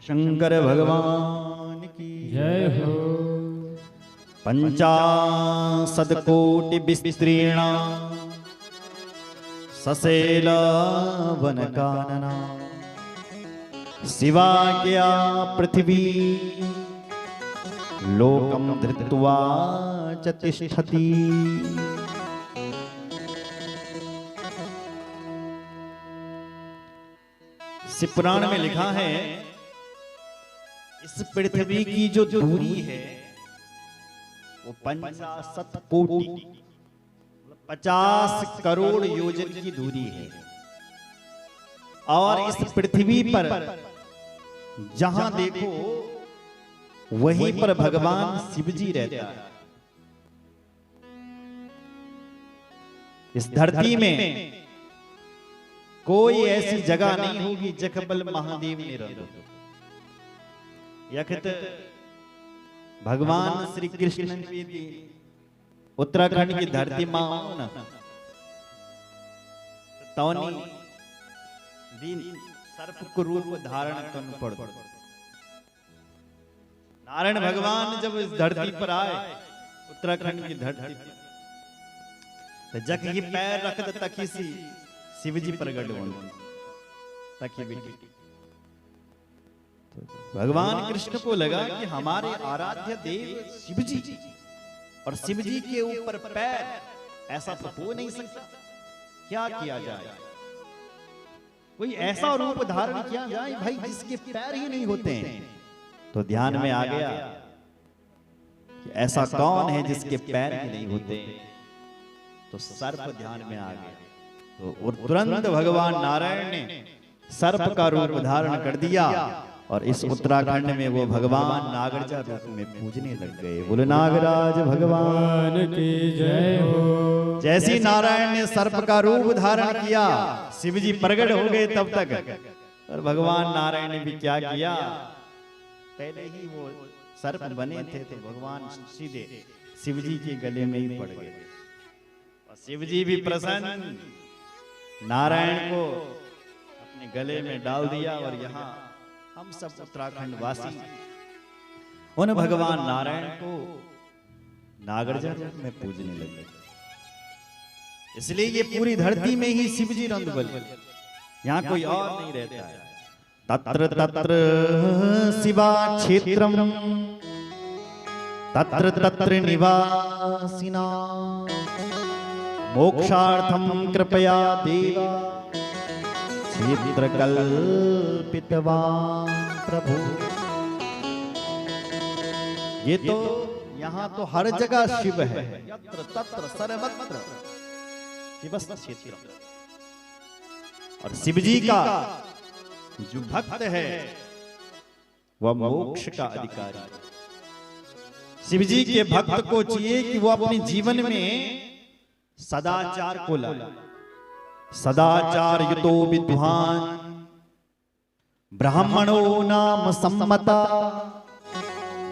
शंकर भगवान की जय हो। पंचाशतकोटि विस्तीर्ण ससेल वन कानना शिवाज्ञा पृथ्वी लोकम धृत्वा च तिष्ठति। शिव पुराण में लिखा है इस पृथ्वी की जो दूरी है वो 50 कोटि 50 करोड़ योजन की दूरी है। और इस पृथ्वी पर जहां देखो वहीं पर भगवान शिव जी रहता है। इस धरती में कोई ऐसी जगह नहीं होगी जखबल महादेव निरंतर। यखत भगवान श्री कृष्ण उत्तराखंड की धरती मां तौनी दिन सर्प को रूप धारण करना पड़। नारायण भगवान जब इस धरती पर आए उत्तराखंड की धरती पर तो जग ही पैर रखत तकी सी शिव जी प्रगट होने तकी बेटी। भगवान कृष्ण को लगा कि हमारे आराध्य देव शिव जी और शिव जी के ऊपर पैर ऐसा तो हो नहीं सकता, क्या किया जाए? कोई ऐसा रूप धारण किया जाए भाई जिसके पैर ही नहीं होते हैं। तो ध्यान में आ गया कि ऐसा कौन है जिसके पैर ही नहीं होते। तो सर्प ध्यान में आ गया तो और तुरंत भगवान नारायण ने सर्प का रूप धारण कर दिया और इस उत्तराखंड में वो भगवान नागराजा रूप में पूजने लग गए। बोले नागराज भगवान की जय हो। जैसी नारायण ने सर्प का रूप धारण किया शिव जी प्रकट हो गए तब तक। और भगवान नारायण ने भी क्या किया, पहले ही वो सर्प बने थे तो भगवान सीधे शिव जी के गले में ही पड़ गए। और शिव जी भी प्रसन्न नारायण को अपने गले में डाल दिया। और यहाँ हम सब उत्तराखंड वासी उन भगवान नारायण को नागराजा में पूजने लगे। इसलिए ये पूरी धरती में ही शिव जी रंगबल, यहाँ कोई और नहीं रहता है। तत्र तत्र शिवा क्षेत्रम तत्र तत्र निवासिना मोक्षार्थम कृपया देवा क्षेत्र कल्पितवान प्रभु। ये तो यहाँ तो हर जगह शिव है, यत्र तत्र सर्वत्र शिवस्त क्षेत्र। और शिव जी का जो भक्त है वह मोक्ष का अधिकारी। शिव जी के भक्त को चाहिए कि वो अपने जीवन में सदाचार को लाए। सदाचार युतो विद्वान ब्राह्मणो नाम सम्मता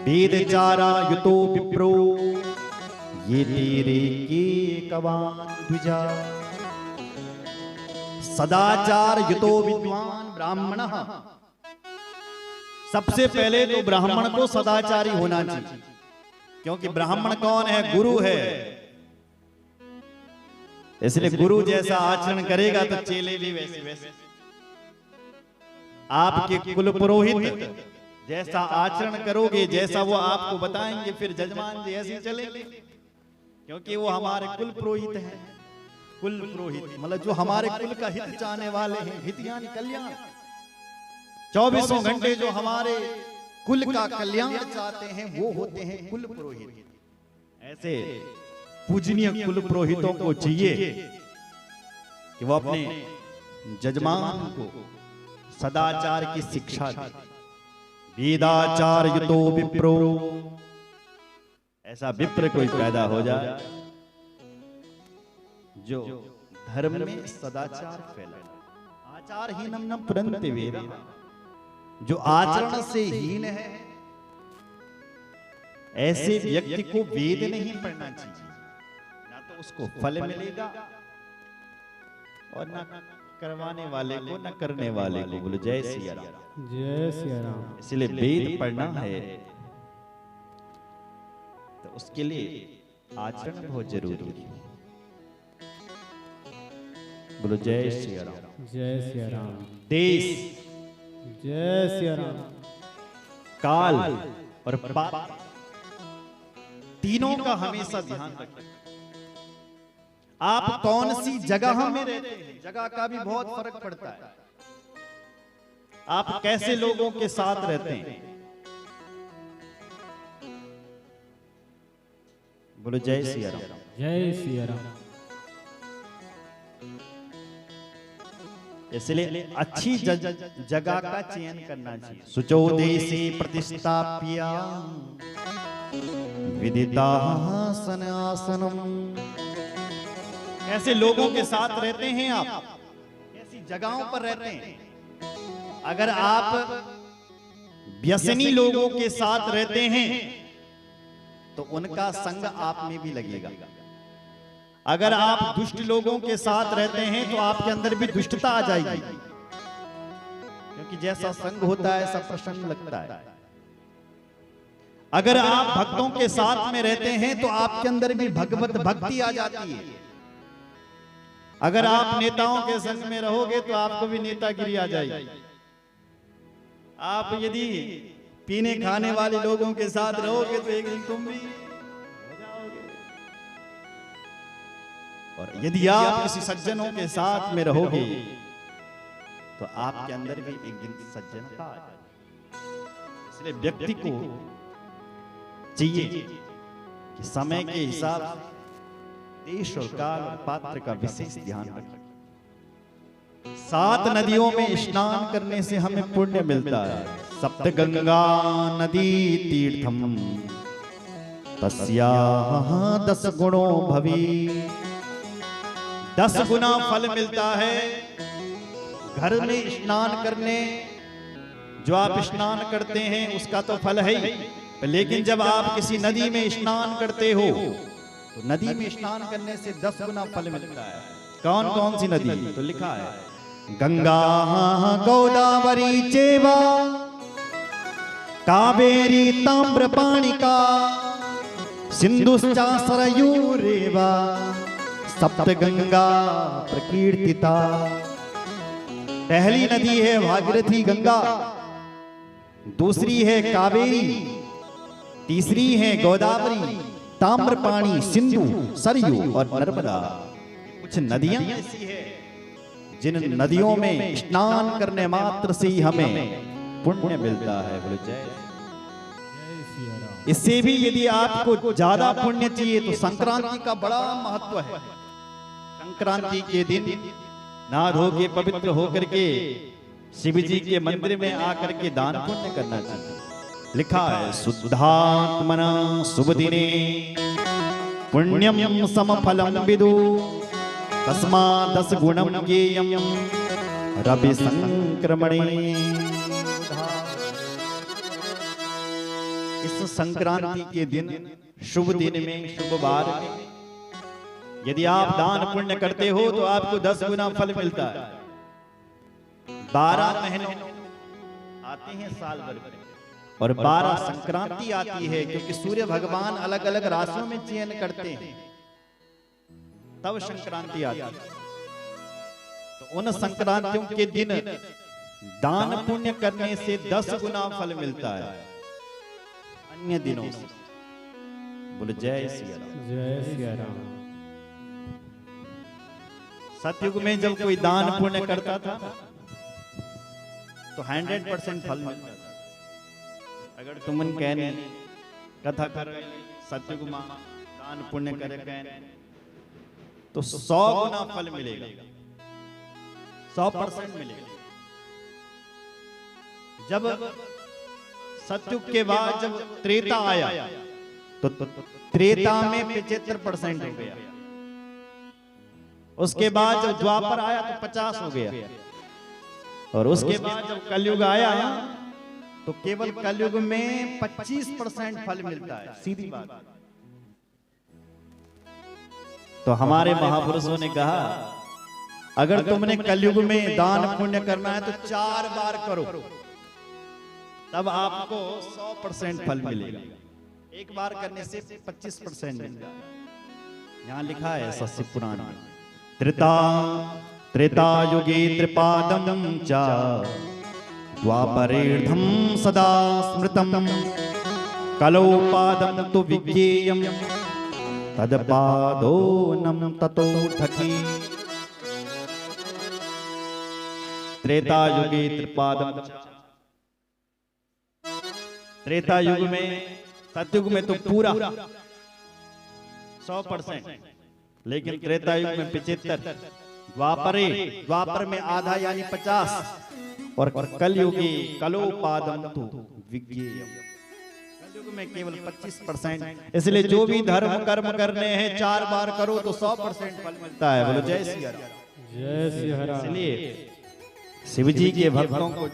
वेदचारा युतो विप्रो ये तेरे के कवान द्विजा। सदाचार युतो विद्वान ब्राह्मण, सबसे पहले तो ब्राह्मण को सदाचारी होना चाहिए। क्योंकि ब्राह्मण कौन है? गुरु है। इसलिए गुरु जैसा आचरण करेगा तो चेले भी वैसे वैसे। आपके कुल पुरोहित जैसा आचरण करोगे, जैसा वो आपको बताएंगे, फिर जजमान जी ऐसे चलेंगे। क्योंकि वो हमारे कुल पुरोहित हैं। कुल पुरोहित मतलब जो हमारे कुल का हित चाहने वाले हैं, हित यानी कल्याण। 24 घंटे जो हमारे कुल का कल्याण चाहते हैं वो होते हैं कुल पुरोहित। ऐसे पूजनीय कुल पुरोहितों को चाहिए कि वो अपने जजमान को सदाचार की शिक्षा दे। वेदाचार युतो विप्रो, ऐसा विप्र कोई पैदा हो जाए जो धर्म में सदाचार फैलाए। आचारहीनम न पुरन्ते वेदा, जो आचरण से हीन है ऐसे व्यक्ति को वेद नहीं पढ़ना चाहिए। ना तो उसको फल मिलेगा और ना करवाने वाले को न करने वाले को। बोलो जय सिया राम। जय सिया राम। इसलिए वेद पढ़ना है तो उसके लिए आचरण बहुत जरूरी है। बोलो जय सिया राम। जय सिया राम। देश, जय सिया राम। काल और पात्र तीनों का हमेशा ध्यान रखें। आप कौन सी जगह में रहते हैं, जगह का भी बहुत फर्क पड़ता है। आप कैसे लोगों के साथ रहते हैं। बोलो जय सिया राम। जय सिया राम। इसलिए अच्छी जगह का चयन करना चाहिए। शुचो देशे प्रतिष्ठाप्य विदितासन आसनम। कैसे लोगों के साथ रहते हैं आप, कैसी जगहों पर रहते हैं। अगर आप व्यसनी लोगों के साथ रहते हैं तो उनका संग आप में भी लगेगा। अगर आप दुष्ट लोगों के साथ रहते हैं तो आपके अंदर भी दुष्टता आ जाएगी, क्योंकि जैसा संग होता है ऐसा प्रसंग लगता है। अगर आप भक्तों के साथ में रहते हैं तो आपके अंदर भी भगवत भक्ति आ जाती है। अगर आप नेताओं के संग में रहोगे तो आपको भी नेतागिरी आ जाएगी। आप यदि पीने खाने वाले लोगों के साथ रहोगे तो एक दिन तुम भी हो जाओगे। और यदि आप किसी सज्जनों के साथ में रहोगे तो आपके अंदर भी एक दिन सज्जनता आ जाएगी। इसलिए व्यक्ति को चाहिए कि समय के हिसाब से देश और काल और पात्र का विशेष ध्यान रखें। 7 नदियों में स्नान करने से हमें पुण्य मिलता है। सप्त गंगा नदी तीर्थम तस्याः 10 गुणों भवी। 10 गुना फल मिलता है घर में स्नान करने। जो आप स्नान करते हैं उसका तो फल है ही, लेकिन जब आप किसी नदी में स्नान करते हो तो नदी में स्नान करने से 10 गुना फल मिलता है। कौन कौन सी नदी? तो लिखा है गंगा गोदावरी चेवा कावेरी ताम्रपाणिका सिंधुश्च सरयूरेवा सप्त गंगा प्रकीर्तिता। पहली नदी है भागीरथी गंगा, दूसरी है कावेरी, तीसरी है गोदावरी, ताम्रपाणी, सिंधु, सरयू और नर्मदा। कुछ नदियां ऐसी है जिन नदियों में स्नान करने मात्र से ही हमें पुण्य मिलता है। बोलो जय सिया राम। इससे भी यदि आपको ज्यादा पुण्य चाहिए तो संक्रांति का बड़ा महत्व है। संक्रांति के दिन नहा धो के पवित्र होकर के शिव जी के मंदिर में आकर के दान पुण्य करना चाहिए। लिखा है शुद्धात्मना शुभ दिने पुण्यम समफलम विदु तस्मा 10 गुणम ज्ञेयम रवि संक्रमणे। इस संक्रांति के दिन शुभ दिन में शुभ वार में यदि आप दान पुण्य करते हो तो आपको 10 गुना फल मिलता है। 12 महीनों आते हैं साल भर में और 12 संक्रांति आती है, क्योंकि सूर्य भगवान अलग अलग राशियों में चयन करते हैं तब संक्रांति आती है। तो उन संक्रांतियों के दिन दान पुण्य करने से 10 गुना फल मिलता है अन्य दिनों से। बोलो जय सिया राम। जय सिया राम। सतयुग में जब कोई दान पुण्य करता था तो 100% फल मिलता था। अगर तुम कहने कथा कर सतयुग मां दान पुण्य करे कहने तो 100 गुना फल मिलेगा, 100% मिलेगा। जब सतयुग के बाद जब त्रेता आया तो त्रेता में 75% हो गया। उसके बाद जब द्वापर आया तो 50 हो गया, और उसके बाद जब कलयुग आया तो केवल कलयुग में 25% फल मिलता है। सीधी बात। तो हमारे महापुरुषों ने कहा अगर तुमने कलयुग में दान पुण्य करना है तो 4 बार करो, तब आपको 100% फल मिलेगा। एक बार करने से 25% मिलेगा। यहाँ लिखा है सस्य पुराण में, त्रेता युगे त्रिपादम च द्वापरेर्धम सदा स्मृतम कलौ पादम तु विज्ञेयम तदपादो नम ततो ठकी। त्रेता युगे त्रिपादम, त्रेता युग में, सतयुग में तो पूरा 100%, लेकिन त्रेता युग में 75, द्वापर में आधा यानी 50, और कलयुगी कलोपादम तो विज्ञेयम, कलयुग में केवल 25%। इसलिए जो भी धर्म कर्म करने हैं 4 बार करो तो 100% फल मिलता है। बोलो जय सिया राम। जय सिया राम। इसलिए शिवजी के भक्तों को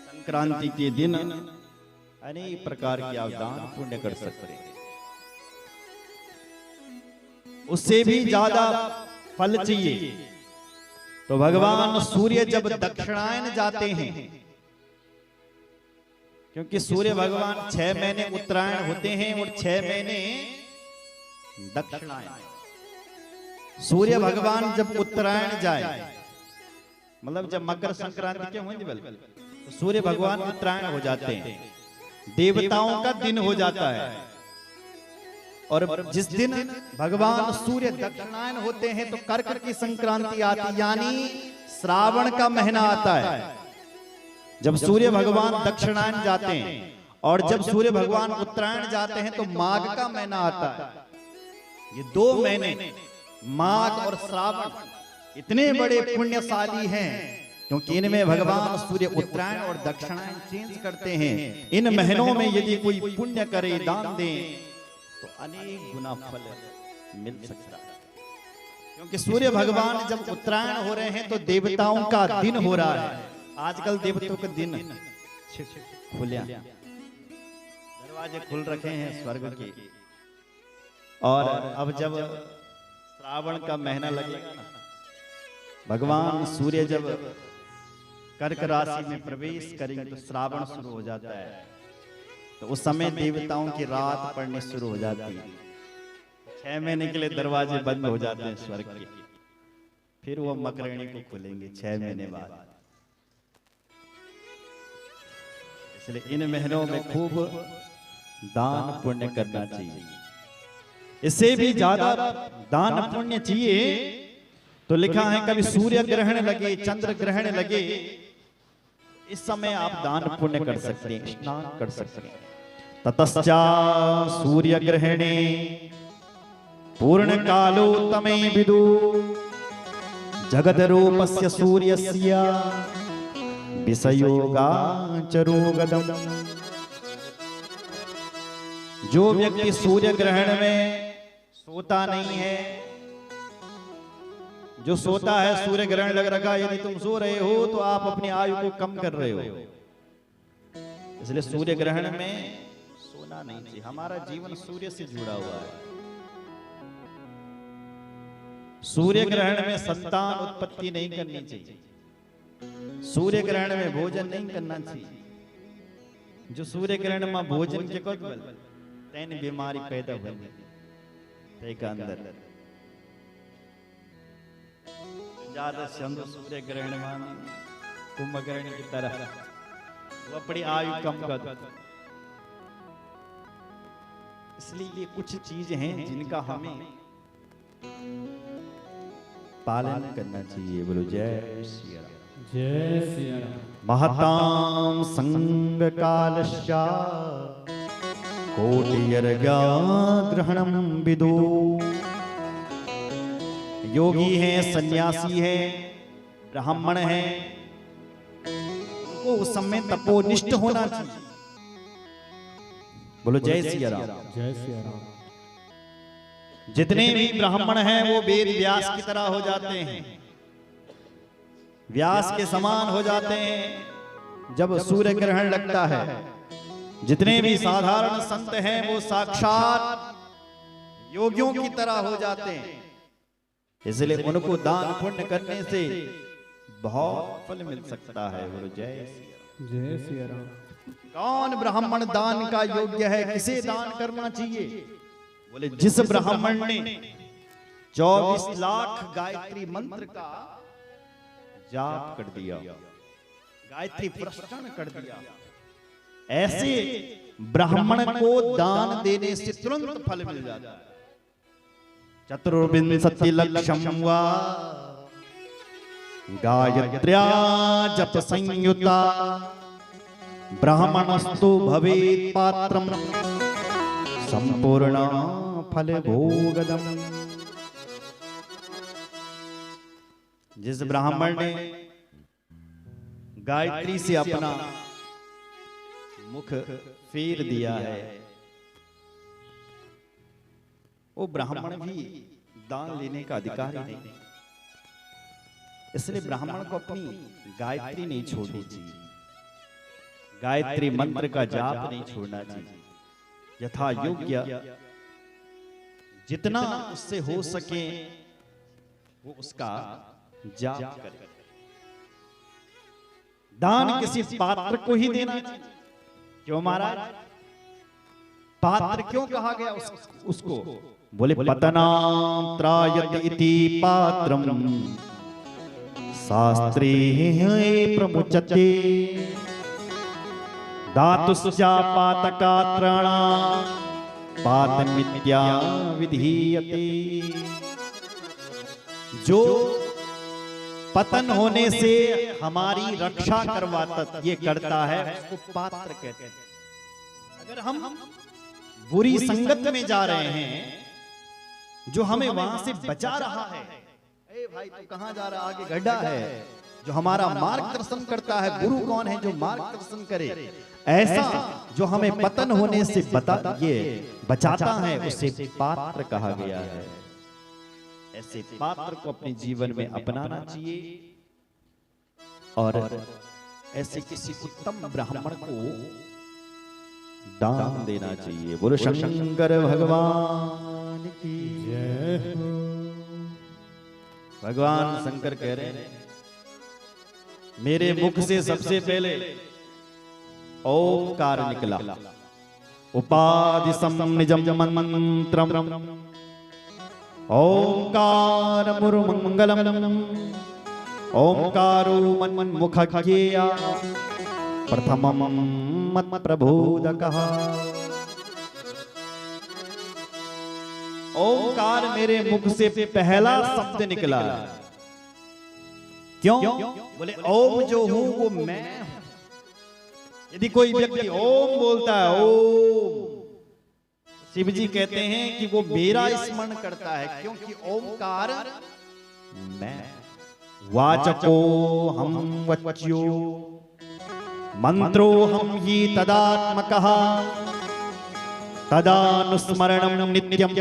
संक्रांति के दिन अनेक प्रकार के आप दान पुण्य कर सकते हैं। उससे भी ज्यादा फल चाहिए तो भगवान सूर्य जब दक्षिणायन जाते हैं, क्योंकि सूर्य भगवान 6 महीने उत्तरायण होते हैं और 6 महीने दक्षिणायन। सूर्य भगवान जब उत्तरायण जाए, मतलब जब मकर संक्रांति के होंगे तो सूर्य भगवान उत्तरायण हो जाते हैं, देवताओं का दिन हो जाता है। और जिस दिन भगवान सूर्य दक्षिणायन होते हैं तो कर्क की संक्रांति आती, यानी श्रावण का महीना आता है। जब सूर्य भगवान दक्षिणायन जाते हैं और जब सूर्य भगवान उत्तरायण जाते हैं तो माघ का महीना आता है। ये 2 महीने माघ और श्रावण इतने बड़े पुण्यशाली हैं क्योंकि इनमें भगवान सूर्य उत्तरायण और दक्षिणायन चेंज करते हैं। इन महीनों में यदि कोई पुण्य करे, दान दे, तो अनेक गुना फल मिल सकता है। क्योंकि सूर्य भगवान जब उत्तरायण हो रहे हैं तो देवताओं का दिन हो रहा है। आजकल देवताओं का दिन खुले, दरवाजे खुल रखे हैं स्वर्ग के। और अब जब श्रावण का महीना लगेगा ना, भगवान सूर्य जब कर्क राशि में प्रवेश करेंगे तो श्रावण शुरू हो जाता है। तो उस समय देवताओं की रात पड़ने शुरू हो जाती है। 6 महीने के लिए दरवाजे बंद हो जाते हैं स्वर्ग के, फिर वो मकरणी को खुलेंगे 6 महीने बाद। इसलिए इन महीनों में खूब दान पुण्य करना चाहिए। इससे भी ज्यादा दान पुण्य चाहिए तो लिखा है कभी सूर्य ग्रहण लगे, चंद्र ग्रहण लगे, इस समय आप दान पुण्य कर सकते हैं, स्नान कर सकते हैं। ततश्चा सूर्य ग्रहणे पूर्ण कालो तमे विदु जगद रूपस्य सूर्यस्य विषयोगाचरो गदम। जो व्यक्ति सूर्य ग्रहण में सोता नहीं है, जो सोता है, सूर्य ग्रहण लग रखा है, यदि तुम सो रहे हो तो आप अपनी आयु को कम कर रहे हो। इसलिए सूर्य ग्रहण में सोना नहीं चाहिए। हमारा जीवन सूर्य से जुड़ा हुआ है। सूर्य ग्रहण में संतान उत्पत्ति नहीं करनी चाहिए। सूर्य ग्रहण में भोजन नहीं करना चाहिए। जो सूर्य ग्रहण में भोजन के तेन बीमारी पैदा हुई के अंदर ज्यादा चंद्र सूर्य ग्रहण में कुंभकर्ण की तरह वो अपनी आयु कम कर। इसलिए ये कुछ चीज हैं जिनका हमें पालन करना चाहिए। बोलो जय श्री राम। जय सिया राम। महतां संग कालश्चा कोटियर्गा ग्रहणम विदु। योगी हैं, सन्यासी हैं, ब्राह्मण हैं, उनको उस समय तपोनिष्ठ होना चाहिए। बोलो जय सिया राम। जय सिया राम। जितने भी ब्राह्मण हैं वो वेद व्यास की तरह हो जाते हैं, व्यास के समान हो जाते हैं जब सूर्य ग्रहण लगता है। जितने भी साधारण संत हैं वो साक्षात योगियों की तरह हो जाते हैं। इसलिए उनको दान पुण्य करने से बहुत फल मिल सकता है। बोलो जय सिया राम। जय सिया राम। कौन ब्राह्मण दान का योग्य है, किसे दान करना चाहिए? बोले जिस ब्राह्मण ने 24 लाख गायत्री मंत्र का जाप कर दिया, गायत्री प्रश्न कर दिया, ऐसे ब्राह्मण को दान देने से तुरंत फल मिल जाता है। चतुर्विंशति लक्षम वा गायत्र्या जप संयुता ब्राह्मणस्तु भवेत् पात्रम संपूर्ण फल भोगदम। जिस ब्राह्मण ने गायत्री से अपना मुख फेर दिया है, वो ब्राह्मण भी दान लेने का अधिकारी नहीं। इसलिए ब्राह्मण को अपनी गायत्री नहीं छोड़नी चाहिए, गायत्री मंत्र का जाप नहीं छोड़ना चाहिए। यथा योग्य जितना उससे हो सके वो उसका जाप करे। दान किसी पात्र को ही देना चाहिए। क्यों महाराज? पात्र क्यों कहा गया उसको? बोले पतनां त्रायत इति पात्रम शास्त्रे प्रमुच्यते धातुश्च पातकात्राणा पातमित्या विधीयते। जो पतन होने से हमारी रक्षा करवाता ये करता है उसको पात्र कहते हैं। अगर हम बुरी संगत में जा रहे हैं, जो हमें वहां से बचा रहा है, ए भाई तू कहां जा रहा, आगे गड्ढा है, जो हमारा मार्गदर्शन करता है। गुरु कौन है? जो मार्गदर्शन करे। ऐसा जो हमें पतन होने से बचाता है उसे पात्र कहा गया है। ऐसे पात्र को अपने जीवन में अपनाना चाहिए और ऐसे किसी उत्तम ब्राह्मण को दान देना चाहिए। बोलो शंकर भगवान की जय हो। भगवान शंकर कह रहे हैं, मेरे मुख से सबसे पहले ओंकार निकला, उपाधि निजम मंत्रम ओंकार मुरुमंगलम ओंकारो मन्मुखज्ञेया प्रथमम मत् प्रबोधकः। ओंकार मेरे मुख से पहला शब्द निकला। क्यों? बोले ओम जो हूं वो मैं हूं। यदि कोई व्यक्ति ओम बोलता है, ओम, शिव जी कहते हैं कि वो मेरा स्मरण करता है, क्योंकि ओंकार मैं। वाचको हम वच्यो मंत्रो हम ही तदात्मकः तदानुस्मरणं नित्यं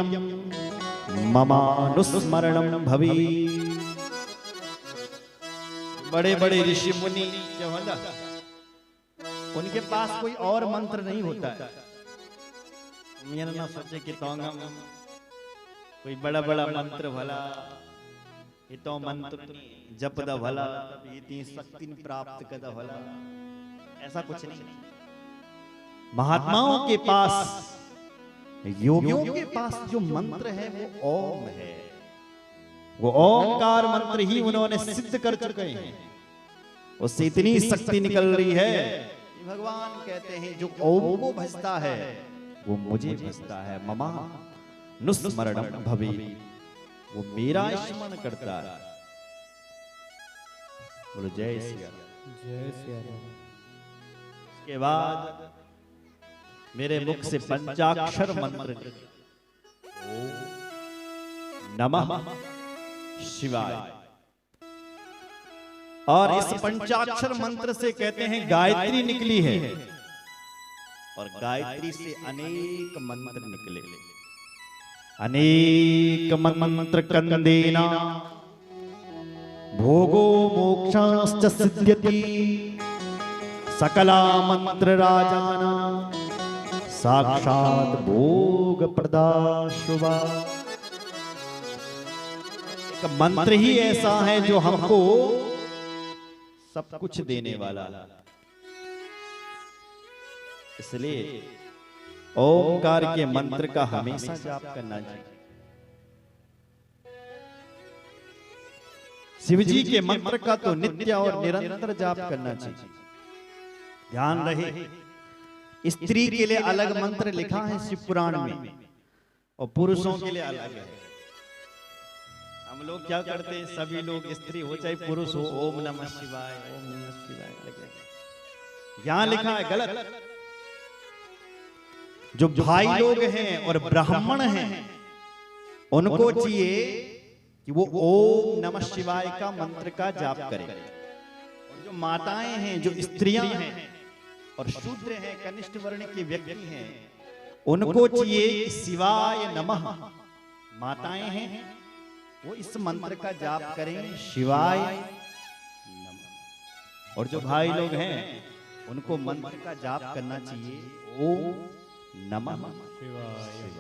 ममानुस्मरणं भवेत्। बड़े बड़े ऋषि मुनि जो है ना, उनके पास कोई और मंत्र नहीं होता है। मेरा ना सोचे कि कोई बड़ा बड़ा मंत्र भला ये तो मंत्र जप द भला इतनी शक्ति प्राप्त कर द भला, ऐसा कुछ नहीं। महात्माओं के पास, योगियों के पास जो मंत्र है वो ओम है। वो ओंकार मंत्र ही उन्होंने सिद्ध कर चुके हैं। उससे इतनी शक्ति निकल रही है, भगवान कहते हैं जो ओम को भजता है वो मुझे भजता है। ममा नुस्मरणं भवेत्, वो मेरा स्मरण करता है। बोलो जय सिया राम। जय सिया राम। के बाद मेरे मुख से पंचाक्षर मंत्र ओम नमः शिवाय, और इस पंचाक्षर मंत्र से कहते हैं गायत्री निकली है, और गायत्री से अनेक मंत्र निकले। अनेक मंत्र कंदेना भोगो मोक्षाश्च सिद्ध्यति सकला मंत्र राजाना साक्षात भोग प्रदा शुभा। एक मंत्र ही ऐसा है जो हमको सब कुछ देने वाला है। इसलिए ओंकार के मंत्र का हमेशा जाप करना चाहिए। शिव जी के मंत्र का तो नित्य और निरंतर जाप करना चाहिए। ध्यान रहे, स्त्री के लिए अलग मंत्र लिखा है शिव पुराण में और पुरुषों के लिए अलग है। हम लोग क्या करते हैं, सभी लोग स्त्री हो चाहे पुरुष हो, ओम नमः शिवाय, ओम नमः शिवाय लगे। यहां लिखा है गलत। जो भाई लोग हैं और ब्राह्मण हैं उनको चाहिए कि वो ओम नमः शिवाय का मंत्र का जाप करें। और जो माताएं हैं, जो स्त्रियां हैं और शूद्र हैं, कनिष्ठ वर्ण के व्यक्ति हैं, उनको चाहिए कि शिवाय नमः। माताएं हैं वो इस मंत्र का जाप करें, शिवाय नमः। और जो भाई लोग हैं उनको मंत्र का जाप करना चाहिए, ओम नमः शिवाय।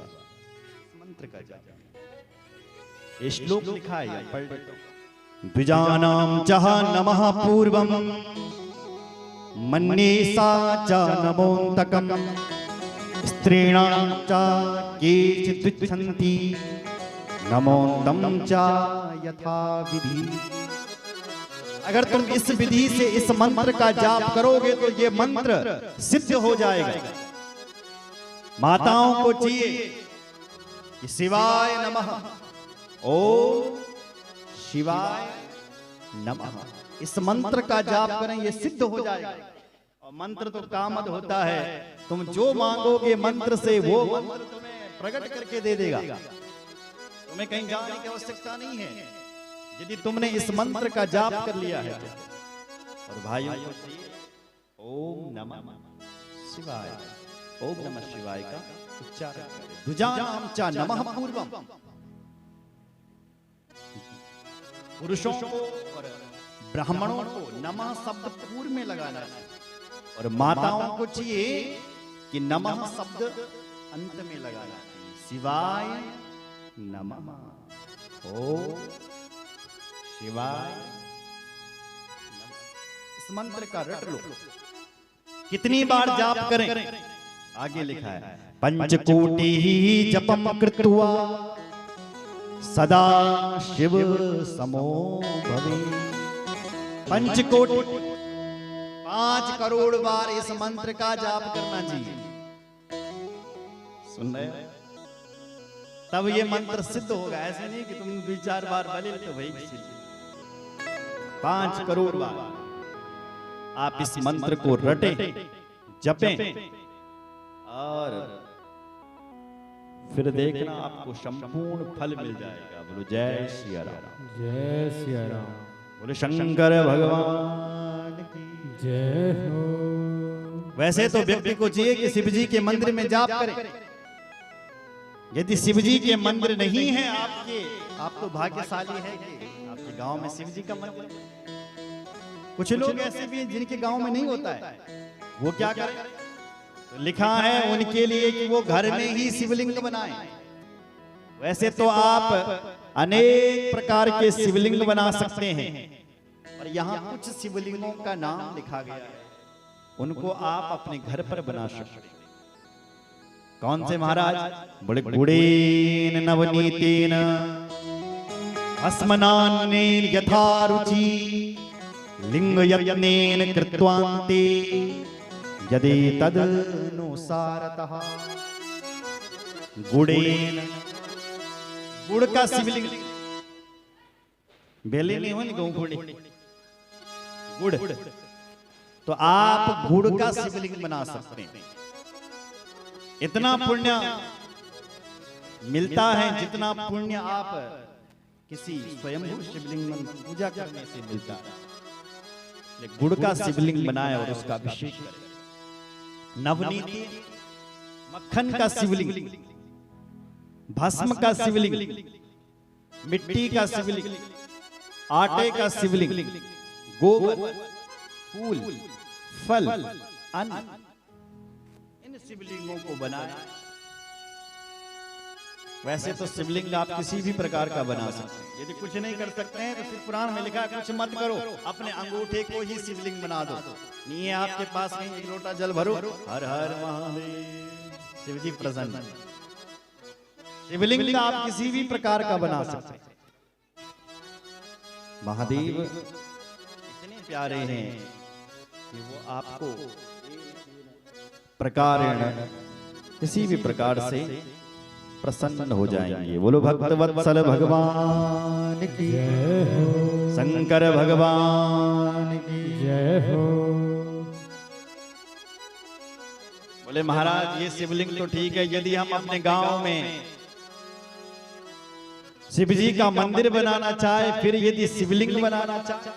मंत्र का जाप। ये श्लोक लिखा है, पढ़ लेता हूं। द्विजानां चह नमः पूर्वं मन्ये सा च नमोऽन्तकं स्त्रीणां च केचित् तुच्छन्ति नमोऽन्तं च यथा विधि। अगर तुम इस विधि से इस मंत्र का जाप करोगे तो ये मंत्र सिद्ध हो जाएगा। माताओं को चाहिए कि शिवाय नमः, ओम शिवाय नमः, इस मंत्र का जाप करें, ये सिद्ध हो जाएगा। और मंत्र तो कामद होता है, तुम जो मांगोगे मंत्र से वो मंत्र तुम्हें प्रकट करके दे देगा। तुम्हें कहीं जाने की आवश्यकता नहीं है यदि तुमने इस मंत्र का जाप कर लिया है। और भाइयों को चाहिए ओम नमः शिवाय, ओम नमः शिवाय का उच्चारण करें। द्विजानां च नमः पूर्वम, पुरुषों को और ब्राह्मणों को नमः शब्द पूर्व में लगाना चाहिए। और माताओं को चाहिए कि नमः शब्द अंत में लगाना चाहिए। शिवाय नमः, ओम शिवाय नमः। इस मंत्र का रट लो, कितनी बार जाप करें। आगे लिखा है, पंचकोटि जपम कृत्वा सदा शिव समो भवे। पंचकोटि 5 करोड़ बार इस मंत्र का जाप करना चाहिए। सुन रहे, तब ये मंत्र सिद्ध होगा। ऐसे नहीं कि तुम 2-4 बार बोले तो वही सिद्ध। 5 करोड़ बार आप इस मंत्र को रटें, जपें और फिर देखना आपको संपूर्ण फल मिल जाएगा। बोलो जय सिया राम, जय सिया राम। बोलो शंकर भगवान की जय हो। वैसे तो व्यक्ति को चाहिए कि शिव जी के मंदिर में जाप करें। यदि शिव जी के मंदिर नहीं है आपके, आप तो भाग्यशाली है कि आपके गांव में शिव जी का मंदिर। कुछ लोग ऐसे भी हैं जिनके गांव में नहीं होता है, वो क्या करें? तो लिखा है उनके लिए कि वो घर में ही शिवलिंग बनाएं। वैसे तो आप अनेक प्रकार के शिवलिंग बना सकते हैं, और यहाँ कुछ शिवलिंगों का नाम लिखा गया है, उनको आप अपने घर पर बना सकते हैं। कौन से महाराज? बड़े गुड़ेन नवनीतेन अस्मनान्नेन यथा रुचि लिंग यज्ञेन कृत्वान्ते यदि तदनुसारतः। गुड़ेन, गुड़ का शिवलिंग, बेले नहीं हो गौ गुड़, तो आप गुड़ का शिवलिंग बना सकते हैं। इतना पुण्य मिलता है जितना पुण्य आप किसी स्वयंभू शिवलिंग में पूजा करने से मिलता है। गुड़ का शिवलिंग बनाए और उसका अभिषेक करें। नवनीति, मक्खन का शिवलिंग, भस्म का शिवलिंग, मिट्टी का शिवलिंग, आटे का शिवलिंग, गोबर, फूल, फल, अन्न, इन शिवलिंगों को बनाया। वैसे तो शिवलिंग आप किसी भी प्रकार का बना सकते हैं। यदि कुछ नहीं कर सकते हैं तो फिर पुराण में लिखा है कुछ मत करो, अपने अंगूठे को ही शिवलिंग बना दो। नहीं है आपके पास में एक लोटा जल भरो, हर हर महादेव, शिव जी प्रसन्न। शिवलिंग आप किसी भी प्रकार का बना सकते हैं। महादेव इतने प्यारे हैं कि वो आपको प्रकार किसी भी प्रकार से प्रसन्न हो जाएंगे। बोलो भक्तवत्सल भगवान की जय हो, शंकर भगवान की जय हो। बोले महाराज ये शिवलिंग तो ठीक है, यदि हम अपने गांव में शिव जी का मंदिर बनाना चाहे, फिर यदि शिवलिंग बनाना चाहे,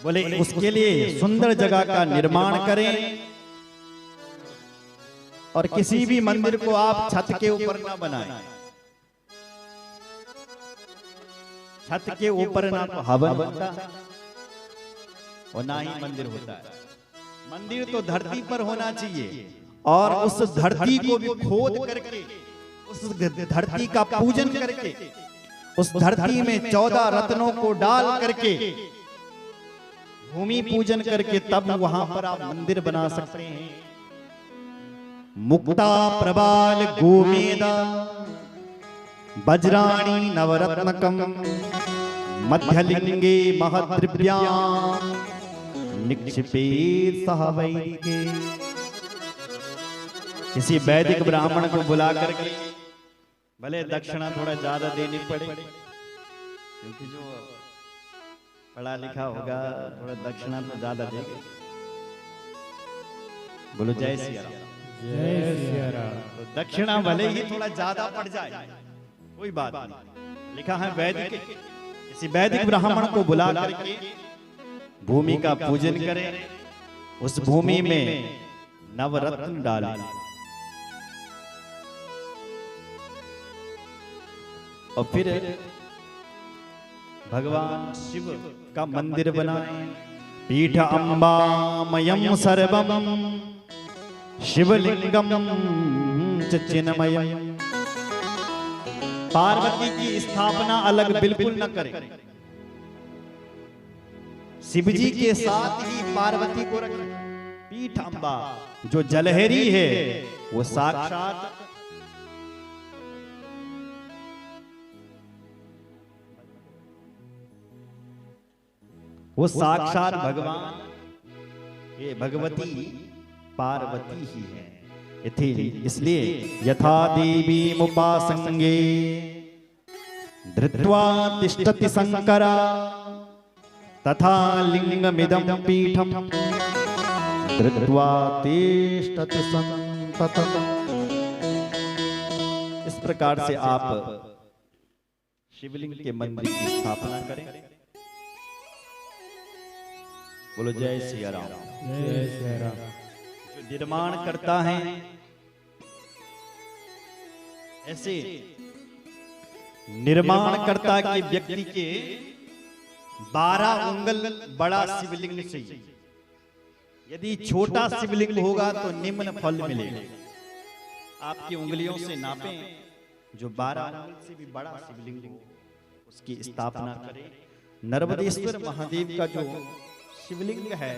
बोले उसके लिए सुंदर जगह का निर्माण करें और किसी भी मंदिर को आप छत के ऊपर ना बनाएं। छत के ऊपर ना तो हवन बनता है और ना ही मंदिर होता है। मंदिर तो धरती पर होना चाहिए और उस धरती को भी खोद करके, उस धरती का पूजन करके, उस धरती में 14 रत्नों को डाल करके, भूमि पूजन करके तब वहां पर आप मंदिर बना सकते हैं। मुक्ता प्रबाल गोमेदा वज्राणी नवरत्नकम मध्यलिंगे महद्रव्या निक्षिपे सहवैके। किसी वैदिक ब्राह्मण को बुला करके भले दक्षिणा थोड़ा ज्यादा देनी पड़े, क्योंकि जो पढ़ा लिखा होगा थोड़ा दक्षिणा तो ज्यादा देगा। बोलो जय सिया राम। जय सिया राम। तो दक्षिणा भले ही थोड़ा ज्यादा पड़ जाए, कोई बात नहीं। लिखा है वैदिक, किसी वैदिक ब्राह्मण को बुला करके भूमि का पूजन करें, उस भूमि में नवरत्न डालें और फिर भगवान शिव का मंदिर बनाएं। पीठ अम्बामयं सर्वं शिवलिंगम चिन्मयम्। पार्वती की स्थापना अलग बिल्कुल न करें, शिव जी के साथ ही पार्वती को रखें। पीठ अम्बा जो जलहरी है वो साक्षात भगवान ये भगवती पार्वती ही है। इसलिए यथा देवी मुपासंगे धृत्वा तिष्ठति शंकरा तथा लिंगमिदं पीठम धृत्वा तिष्ठति संततम्। इस प्रकार से आप शिवलिंग के मंदिर की स्थापना करें। बोलो जय सिया राम। जय सिया राम। जो निर्माण करता है ऐसे निर्माण करता के व्यक्ति के 12 उंगल बड़ा शिवलिंग चाहिए। यदि छोटा शिवलिंग होगा तो निम्न फल मिलेगा। आपकी उंगलियों से नापें, जो 12 उंगल से भी बड़ा शिवलिंग हो उसकी स्थापना करें। नर्मदेश्वर महादेव का जो शिवलिंग है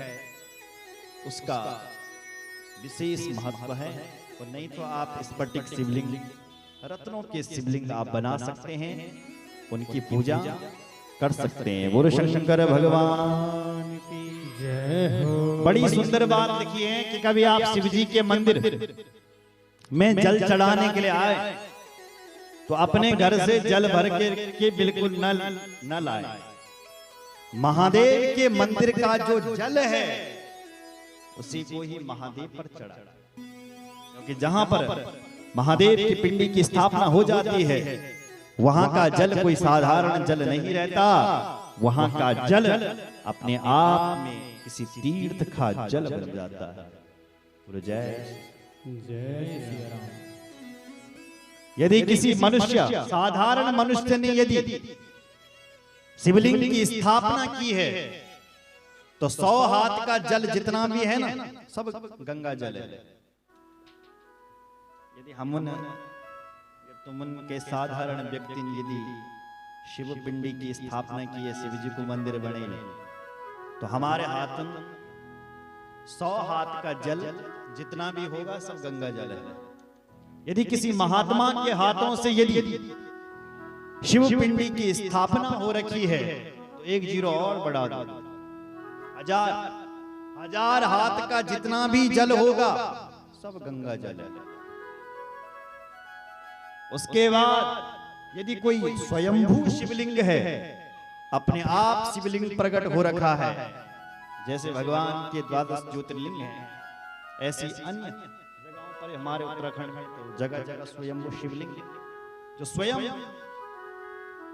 उसका विशेष महत्व है। और नहीं तो आप स्फटिक शिवलिंग, रत्नों के शिवलिंग आप बना सकते हैं, उनकी पूजा कर सकते हैं। बोलो शंकर भगवान की जय हो। बड़ी सुंदर बात लिखी है कि कभी आप शिव जी के मंदिर में जल चढ़ाने के लिए आए तो अपने घर से जल भर के बिल्कुल न लाए। महादेव के मंदिर का जो जल है उसी को ही महादेव पर चढ़ा, क्योंकि जहां पर महादेव की पिंडी की स्थापना हो जाती है वहां का जल कोई साधारण जल नहीं रहता। वहां का जल अपने आप में किसी तीर्थ का जल बन जाता है। बोलो जय सिया राम। यदि किसी मनुष्य, साधारण मनुष्य ने यदि शिवलिंग की स्थापना की है तो 100 हाथ का जल जितना भी है ना सब गंगा जल है। यदि हम तुम उनके साधारण व्यक्ति ने यदि शिव पिंडी की स्थापना की है, शिव जी को मंदिर बने तो हमारे हाथ 100 हाथ का जल जितना भी होगा सब गंगा जल है। यदि किसी महात्मा के हाथों से यदि शिव पिंडी की स्थापना हो रखी है तो 1 0 और बढ़ा दो, 1000 हाथ का जितना भी जल होगा सब गंगा जल है। उसके बाद यदि कोई स्वयंभू शिवलिंग है, अपने आप शिवलिंग प्रकट हो रखा है, जैसे भगवान के 12 ज्योतिर्लिंग हैं, ऐसी अन्य जगहों पर हमारे उत्तराखंड में तो जगह जगह स्वयंभू शिवलिंग जो स्वयं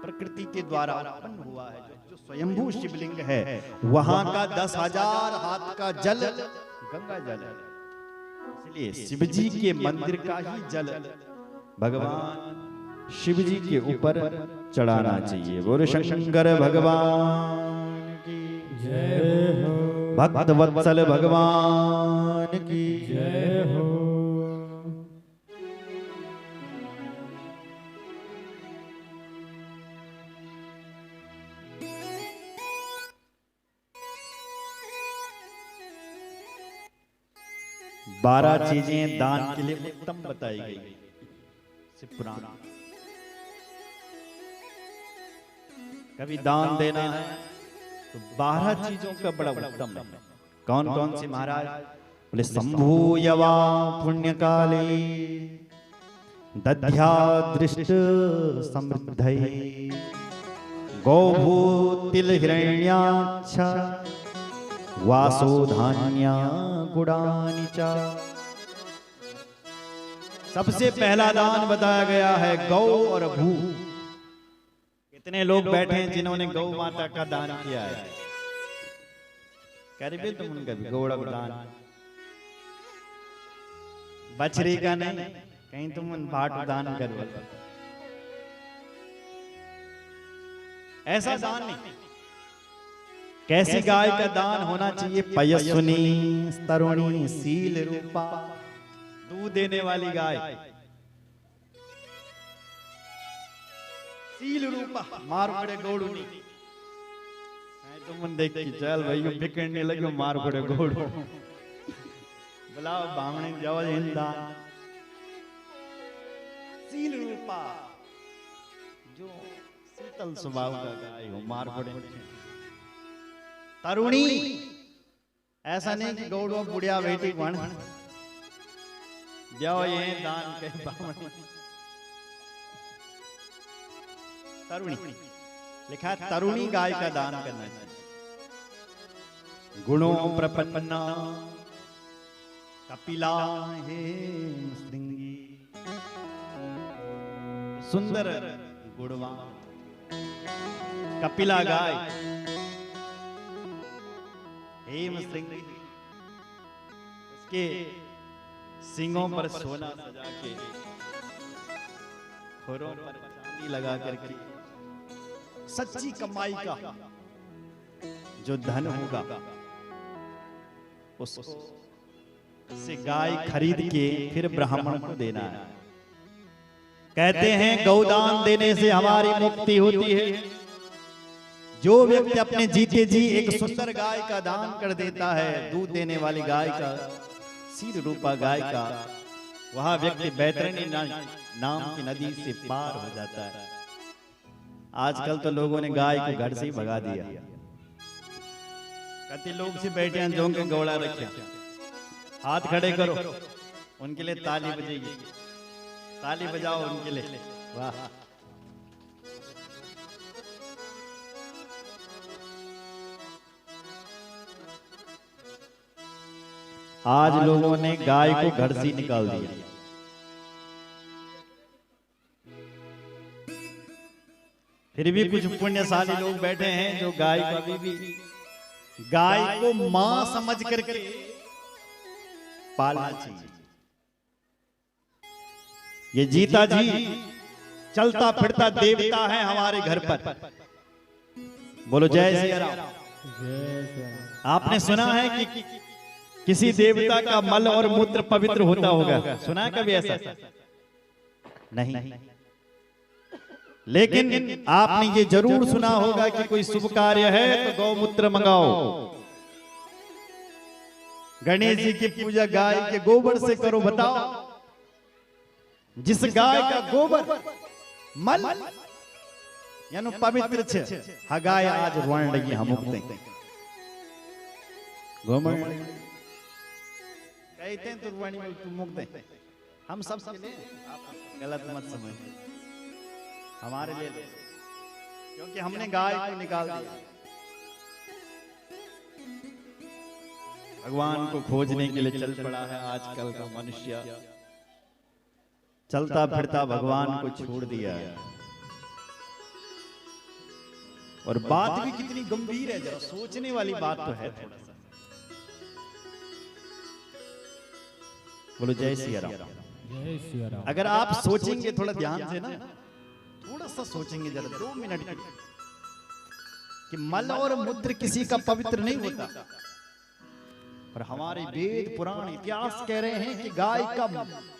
प्रकृति के द्वारा उत्पन्न हुआ है, जो स्वयंभू शिवलिंग है, वहां का 10,000 हाथ का जल गंगा जल है। इसलिए शिव जी के मंदिर का ही जल भगवान शिव जी के ऊपर चढ़ाना चाहिए। बोलो शंकर भगवान की जय हो। भक्त वत्सल भगवान की जय हो। बारह चीजें दान के लिए उत्तम बताई गई शिव पुराण। कभी दान देना है तो 12 चीजों का बड़ा उत्तम है। कौन कौन सी महाराज? बोले संभूयवा पुण्य काले दध्या दृष्ट समृद्धै गौभूतिल हिरण्याक्षा वासो धान्या गुणानि च। सबसे पहला दान बताया गया है गौ और भू। कितने लोग बैठे हैं जिन्होंने गौ माता का दान किया है? करीबी तुम उनका भी गौड़ा का दान, बछड़ी का नहीं, कहीं तुम उन भाट दान करो। ऐसा दान नहीं। कैसी गाय का दान होना चाहिए? पयस्विनी तरुणी सील रूपा, दूध देने वाली गाय, सील रूपा, मार पड़े गौड़ू नहीं। तुम देख के चल भाई बिकड़ने लगे, मार पड़े गौड़ू। बुलाओ बामणी जाओ हिंदा। सील रूपा जो शीतल स्वभाव का गाय हो, मार पड़े। तरुणी ऐसा नहीं कि गौड़ो बुढ़िया बेटी बन जाओ ये दान के बामणी। तरुणी लिखा है, तरुणी गाय का दान करना चाहिए। गुणों प्रपन्ना कपिला हे श्रृंगी, सुंदर गुणवान कपिला गाय हेम श्रृंगी, उसके सींगों पर सोना सजा के, खुरों पर चांदी लगा करके, सच्ची कमाई का जो धन होगा उसको से गाय खरीद के फिर ब्राह्मण को देना है। कहते हैं गौदान देने से हमारी मुक्ति होती है। जो व्यक्ति अपने जीते जी एक सुंदर गाय का दान कर देता है, दूध देने वाली गाय का, सील रूपा गाय का, वह व्यक्ति बैतरणी नाम की नदी से पार हो जाता है। आजकल तो लोगों ने गाय को घर से ही भगा दिया। कति लोग से बैठे हैं जो के गौड़ा रखे, हाथ खड़े करो, उनके लिए ताली बजेगी, ताली बजाओ उनके लिए। वाह, आज लोगों ने गाय को घर से निकाल दिया। फिर भी कुछ पुण्यशाली लोग बैठे हैं जो गाय को अभी भी गाय को मां समझ करके पालना चाहिए। ये जीता जी चलता फिरता देवता है हमारे घर पर। बोलो जय सिया राम। जय श्री राम। आपने सुना है कि किसी देवता का मल और मूत्र पवित्र होता होगा? सुना है कभी ऐसा? नहीं। लेकिन आपने ये जरूर सुना होगा कि कोई शुभ कार्य है तो गौमूत्र मंगाओ। गणेश जी की पूजा गाय के गोबर से करो। बताओ, जिस गाय का गोबर मल यानी पवित्र छे, हा गाय आज रोण लगी हम मुक्ते गोमर कहते हैं तुरवाणी में तुम मुक्ते हम सब ले, आप गलत मत समझिए, हमारे लिए ले, क्योंकि हमने गाय को निकाल दिया। भगवान को खोजने के लिए चल पड़ा है आजकल का मनुष्य, चलता फिरता भगवान को छोड़ दिया है। और बात भी कितनी गंभीर है, जरा सोचने वाली बात तो है थोड़ा सा। बोलो जय सिया राम। जय सिया राम। अगर आप सोचेंगे थोड़ा ध्यान से ना, थोड़ा सा सोचेंगे जरा 2 मिनट कि मल और मूत्र किसी का पवित्र नहीं होता, पर हमारे वेद पुराण इतिहास कह रहे हैं कि गाय का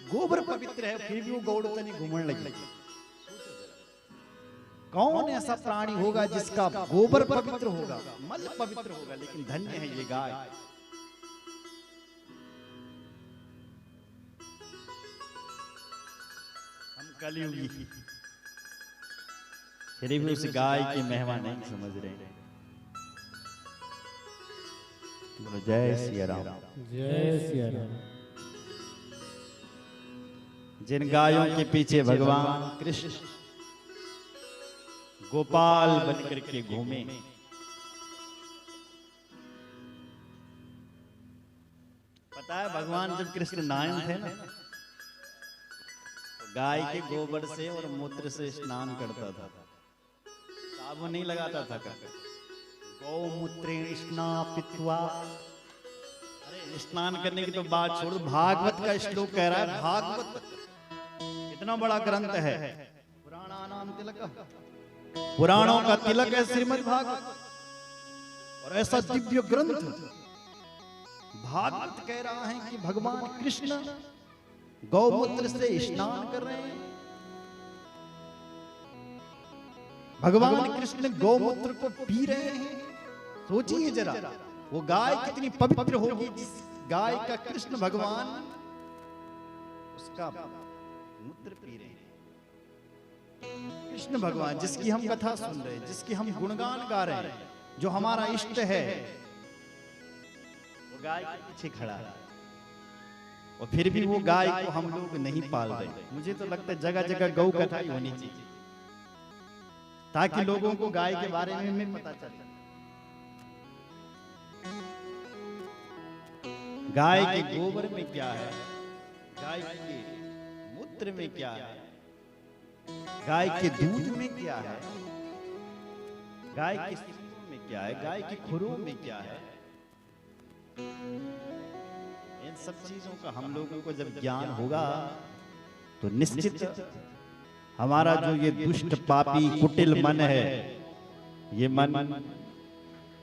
गोबर पवित्र है, फिर भी वो गौड़तनी घूमने लगी। कौन ऐसा प्राणी होगा जिसका गोबर पवित्र होगा, मल पवित्र होगा, लेकिन धन्य है ये गाय। हम कलयुगी फिर भी उस गाय की महिमा नहीं समझ रहे। बोलो जय सिया राम। जय सिया राम। जिन गायों के पीछे भगवान कृष्ण गोपाल बनकर के घूमे, पता है भगवान जब कृष्ण नायन थे ना, तो गाय के गोबर से और मूत्र से स्नान करता था, साबुन नहीं लगाता था। गौमूत्रेण स्नापित्वा, अरे स्नान करने की तो बात छोड़ो, भागवत का श्लोक कह रहा है। भागवत कितना बड़ा ग्रंथ है, पुराणानाम तिलक, पुराणों का तिलक है श्रीमद् भागवत। और ऐसा दिव्य ग्रंथ भागवत कह रहा है कि भगवान कृष्ण गौमूत्र से स्नान कर रहे हैं। भगवान कृष्ण गौमूत्र को पी रहे हैं। सोचिए जरा, वो गाय कितनी पवित्र होगी जिस गाय का कृष्ण भगवान उसका मूत्र पी रहे हैं। कृष्ण भगवान जिसकी हम कथा सुन रहे हैं, जिसकी हम गुणगान गा रहे हैं, जो हमारा इष्ट है, वो गाय के पीछे खड़ा है। और फिर भी वो गाय को हम लोग नहीं पाल रहे। मुझे तो लगता है जगह जगह गौ कथा ही होनी चाहिए, ताकि लोगों को गाय के बारे में पता चले। गाय के गोबर में क्या है, गाय के मूत्र में क्या है, गाय के दूध में क्या है, गाय के स्तन में क्या है, गाय के खुरों में क्या है, इन सब चीजों का हम लोगों को जब ज्ञान होगा तो निश्चित हमारा जो ये दुष्ट पापी कुटिल मन है, ये मन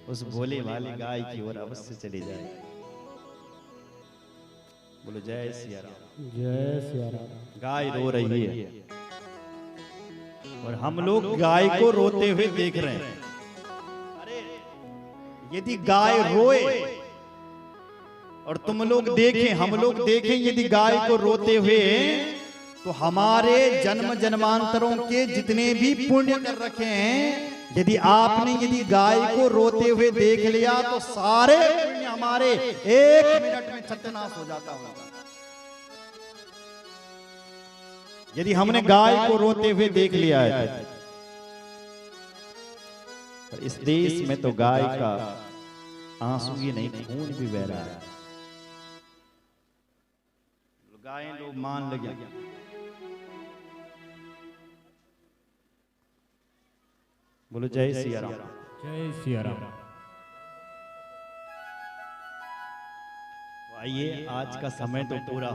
उस भोले वाले गाय की ओर अवश्य चले जाए। बोलो जय सिया राम। जय सिया राम। गाय रो रही है और हम लोग गाय को रोते हुए देख रहे हैं। अरे यदि गाय रोए और तुम लोग देखें, हम लोग देखें यदि गाय को रोते हुए, तो हमारे जन्म जन्मांतरों के जितने भी पुण्य कर रखे हैं, यदि आपने यदि गाय को रोते हुए देख लिया तो सारे पुण्य हमारे 1 मिनट में सत्यानाश हो जाता होगा। यदि हमने गाय को रोते हुए देख लिया है, तो इस देश में तो गाय का आंसू ही नहीं, खून भी बह रहा है। गाय लोग मान लगे। बोलो जय सिया राम। जय सिया राम। आइए, आज का समय तो पूरा